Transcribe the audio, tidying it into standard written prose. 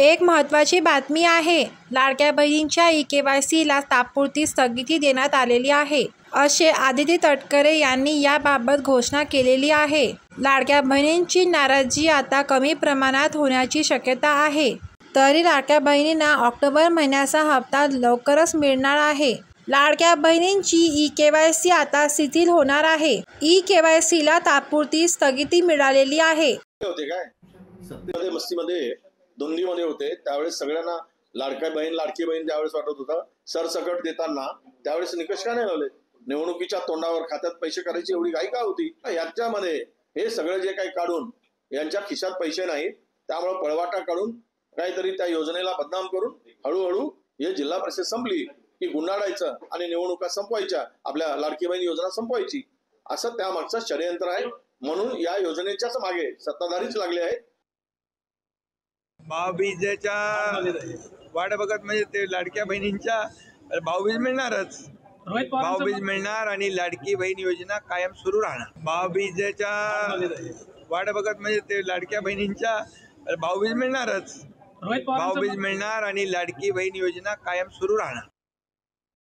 एक महत्त्वाची बातमी आहे. लाडक्या बहिणींच्या ई-केवायसीला तात्पुरती स्थगिती देण्यात आलेली आहे, असे आदिती तटकरे यांनी याबाबत घोषणा केलेली आहे. लाडक्या बहिणींची नाराजी आता कमी प्रमाणात होण्याची शक्यता आहे. तरी लाडक्या बहिणींना ऑक्टोबर महिन्याचा हप्ता लवकरच मिळणार आहे. लाडक्या बहिणींची ई-केवायसी आता शिथिल होणार आहे. ई-केवायसीला तात्पुरती स्थगिती मिळालेली आहे. होते काय सत्तेमध्ये मस्तीमध्ये दोन्हीमध्ये होते त्यावेळेस सगळ्यांना लाडकी बहीण ज्यावेळेस वाटत होता सरसकट देताना त्यावेळेस निकष का नाही लावले? निवडणुकीच्या तोंडावर खात्यात पैसे करायची एवढी घाई का होती? याच्यामध्ये हे सगळं जे काही काढून यांच्या खिशात पैसे नाहीत त्यामुळे पळवाटा काढून काहीतरी त्या योजनेला बदनाम करून हळूहळू हे जिल्हा परिषद संपली की गुंडाळायचं आणि निवडणुका संपवायच्या, आपल्या लाडकी बहीण योजना संपवायची, असं त्यामागचं षडयंत्र आहे. म्हणून या योजनेच्याच मागे सत्ताधारीच लागले आहेत. भाऊबीजेच्या वाट बघत म्हणजे ते लाडक्या बहिणींच्या भाऊबीज मिळणारच, भाऊबीज मिळणार आणि लाडकी बहीण योजना कायम सुरू राहणार. भाऊबीजेच्या वाट बघत म्हणजे ते लाडक्या बहिणींच्या भाऊबीज मिळणारच, भाऊबीज मिळणार आणि लाडकी बहीण योजना कायम सुरू राहणार.